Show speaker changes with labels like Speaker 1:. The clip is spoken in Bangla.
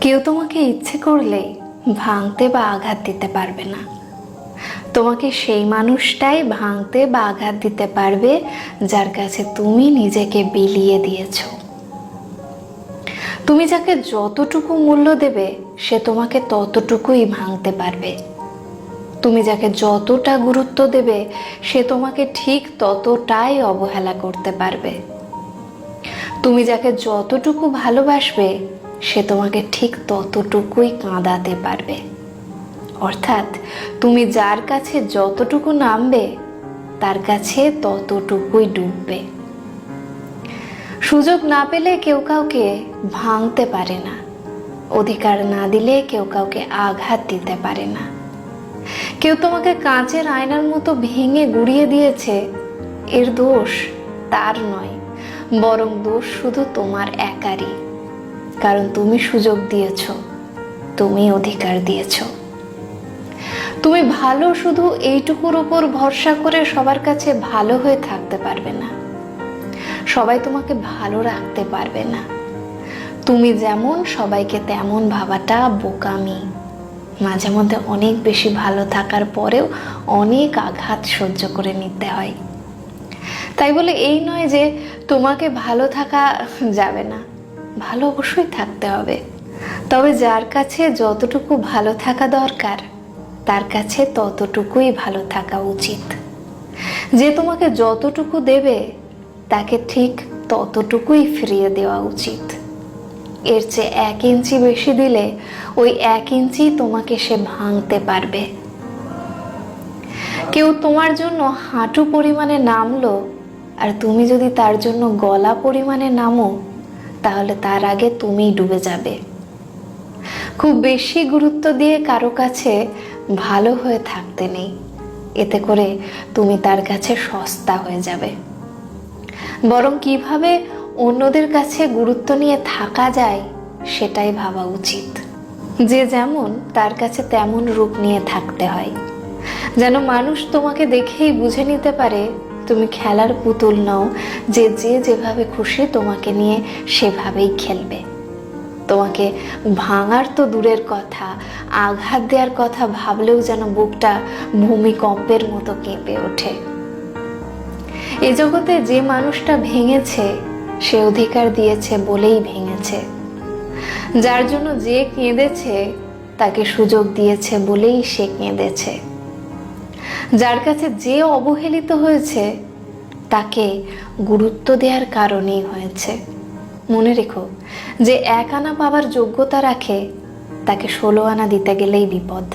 Speaker 1: কেউ তোমাকে ইচ্ছে করলে ভাঙতে বা আঘাত দিতে পারবে না। তোমাকে সেই মানুষটাই ভাঙতে বা আঘাত দিতে পারবে যার কাছে তুমি নিজেকে বিলিয়ে দিয়েছ। তুমি যাকে যতটুকু মূল্য দেবে সে তোমাকে ততটুকুই ভাঙতে পারবে। তুমি যাকে যতটা গুরুত্ব দেবে সে তোমাকে ঠিক ততটাই অবহেলা করতে পারবে। তুমি যাকে যতটুকু ভালোবাসবে সে তোমাকে ঠিক ততটুকুই কাঁদাতে পারবে। অর্থাৎ তুমি যার কাছে যতটুকু নামবে তার কাছে ততটুকুই ডুববে। সুযোগ না পেলে কেউ কাউকে ভাঙতে পারে না, অধিকার না দিলে কেউ কাউকে আঘাত দিতে পারে না। কেউ তোমাকে কাঁচের আয়নার মতো ভেঙে গুঁড়িয়ে দিয়েছে, এর দোষ তার নয়, বরং দোষ শুধু তোমার একারই। কারণ তুমি সুযোগ দিয়েছ, তুমি অধিকার দিয়েছ। তুমি ভালো শুধু এইটুকুর উপর ভরসা করে সবার কাছে ভালো হয়ে থাকতে পারবে না। সবাই তোমাকে ভালো রাখতে পারবে না। তুমি যেমন সবাইকে তেমন ভাবাটা বোকামি। মাঝে মধ্যে অনেক বেশি ভালো থাকার পরেও অনেক আঘাত সহ্য করে নিতে হয়। তাই বলে এই নয় যে তোমাকে ভালো থাকা যাবে না, ভালো অবশ্যই থাকতে হবে। তবে যার কাছে যতটুকু ভালো থাকা দরকার তার কাছে ততটুকুই ভালো থাকা উচিত। যে তোমাকে যতটুকু দেবে তাকে ঠিক ততটুকুই ফিরিয়ে দেওয়া উচিত। এর চেয়ে 1 ইঞ্চি বেশি দিলে ওই 1 ইঞ্চি তোমাকে সে ভাঙতে পারবে। কেউ তোমার জন্য হাঁটু পরিমাণে নামলো আর তুমি যদি তার জন্য গলা পরিমাণে নামো তাহলে তার আগে তুমিই ডুবে যাবে। খুব বেশি গুরুত্ব দিয়ে কারো কাছে ভালো হয়ে থাকতে নেই, এতে করে তুমি তার কাছে সস্তা হয়ে যাবে। বরং কিভাবে অন্যদের কাছে গুরুত্ব নিয়ে থাকা যায় সেটাই ভাবা উচিত। যে যেমন তার কাছে তেমন রূপ নিয়ে থাকতে হয়, যেন মানুষ তোমাকে দেখেই বুঝে নিতে পারে তুমি খেলার পুতুল নও যে যেভাবে খুশি তোমাকে নিয়ে সেভাবেই খেলবে। তোমাকে ভাঙার তো দূরের কথা, আঘাত দেওয়ার কথা ভাবলেও যেন বুকটা ভূমিকম্পের মতো কেঁপে ওঠে। এ জগতে যে মানুষটা ভেঙেছে সে অধিকার দিয়েছে বলেই ভেঙেছে। যার জন্য যে কেঁদেছে তাকে সুযোগ দিয়েছে বলেই সে কেঁদেছে। যার কাছে যে অবহেলিত হয়েছে তাকে গুরুত্ব দেওয়ার কারণেই হয়েছে। মনে রেখো, যে 1 আনা পাওয়ার যোগ্যতা রাখে তাকে 16 আনা দিতে গেলেই বিপদ।